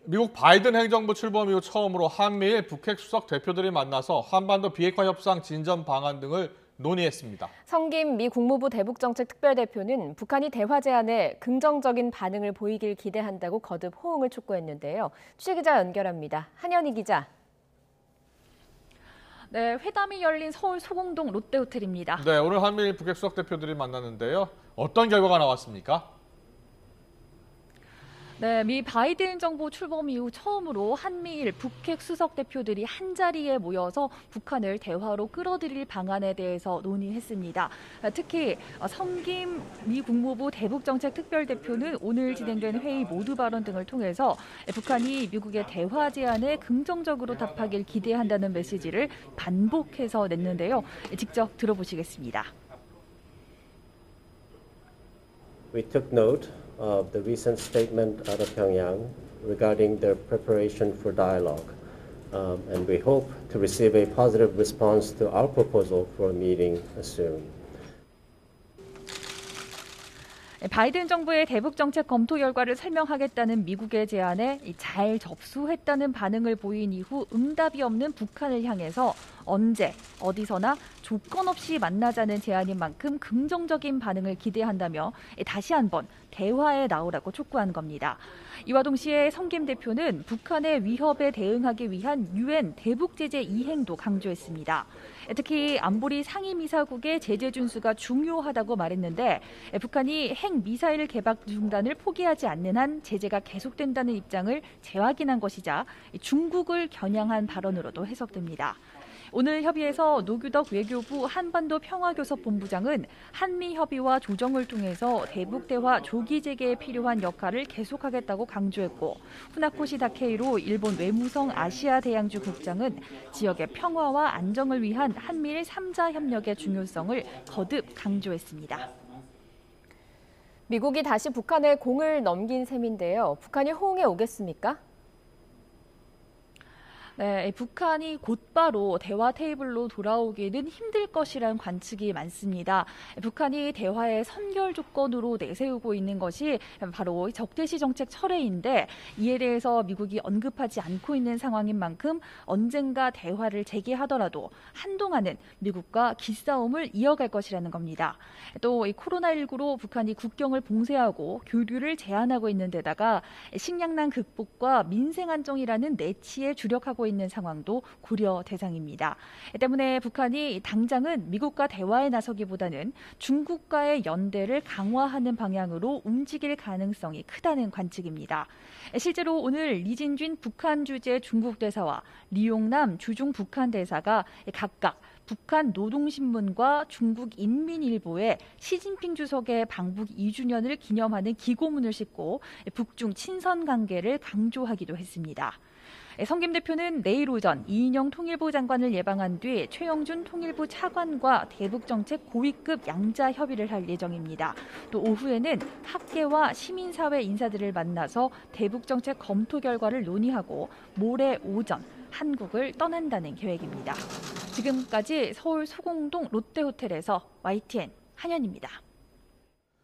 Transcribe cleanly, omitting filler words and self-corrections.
미국 바이든 행정부 출범 이후 처음으로 한미일 북핵 수석 대표들이 만나서 한반도 비핵화 협상 진전 방안 등을 논의했습니다. 성김 미 국무부 대북정책 특별대표는 북한이 대화 제안에 긍정적인 반응을 보이길 기대한다고 거듭 호응을 촉구했는데요. 취재기자 연결합니다. 한현희 기자. 네, 회담이 열린 서울 소공동 롯데호텔입니다. 네, 오늘 한미일 북핵 수석 대표들이 만났는데요. 어떤 결과가 나왔습니까? 네, 미 바이든 정부 출범 이후 처음으로 한미일 북핵 수석 대표들이 한자리에 모여서 북한을 대화로 끌어들일 방안에 대해서 논의했습니다. 특히 성김 미 국무부 대북정책 특별대표는 오늘 진행된 회의 모두 발언 등을 통해서 북한이 미국의 대화 제안에 긍정적으로 답하길 기대한다는 메시지를 반복해서 냈는데요. 직접 들어보시겠습니다. We took note of the recent statement out of Pyongyang regarding their preparation for dialogue, and we hope to receive a positive response to our proposal for a meeting soon. 바이든 정부의 대북 정책 검토 결과를 설명하겠다는 미국의 제안에 잘 접수했다는 반응을 보인 이후 응답이 없는 북한을 향해서 언제, 어디서나 조건 없이 만나자는 제안인 만큼 긍정적인 반응을 기대한다며 다시 한번 대화에 나오라고 촉구한 겁니다. 이와 동시에 성김 대표는 북한의 위협에 대응하기 위한 유엔 대북 제재 이행도 강조했습니다. 특히 안보리 상임이사국의 제재 준수가 중요하다고 말했는데 북한이 핵 미사일 개발 중단을 포기하지 않는 한 제재가 계속된다는 입장을 재확인한 것이자 중국을 겨냥한 발언으로도 해석됩니다. 오늘 협의에서 노규덕 외교부 한반도 평화교섭본부장은 한미 협의와 조정을 통해서 대북 대화 조기 재개에 필요한 역할을 계속하겠다고 강조했고, 후나코시 다케이로 일본 외무성 아시아 대양주 국장은 지역의 평화와 안정을 위한 한미일 3자 협력의 중요성을 거듭 강조했습니다. 미국이 다시 북한에 공을 넘긴 셈인데요. 북한이 호응해 오겠습니까? 네, 북한이 곧바로 대화 테이블로 돌아오기는 힘들 것이라는 관측이 많습니다. 북한이 대화의 선결 조건으로 내세우고 있는 것이 바로 적대시 정책 철회인데, 이에 대해서 미국이 언급하지 않고 있는 상황인 만큼 언젠가 대화를 재개하더라도 한동안은 미국과 기싸움을 이어갈 것이라는 겁니다. 또 코로나19로 북한이 국경을 봉쇄하고 교류를 제한하고 있는 데다가 식량난 극복과 민생 안정이라는 내치에 주력하고 있는 상황도 고려 대상입니다. 때문에 북한이 당장은 미국과 대화에 나서기보다는 중국과의 연대를 강화하는 방향으로 움직일 가능성이 크다는 관측입니다. 실제로 오늘 리진쥔 북한 주재 중국 대사와 리용남 주중 북한 대사가 각각 북한 노동신문과 중국 인민일보에 시진핑 주석의 방북 2주년을 기념하는 기고문을 싣고 북중 친선 관계를 강조하기도 했습니다. 성김 대표는 내일 오전 이인영 통일부 장관을 예방한 뒤 최영준 통일부 차관과 대북정책 고위급 양자 협의를 할 예정입니다. 또 오후에는 학계와 시민사회 인사들을 만나서 대북정책 검토 결과를 논의하고 모레 오전 한국을 떠난다는 계획입니다. 지금까지 서울 소공동 롯데호텔에서 YTN 한현입니다.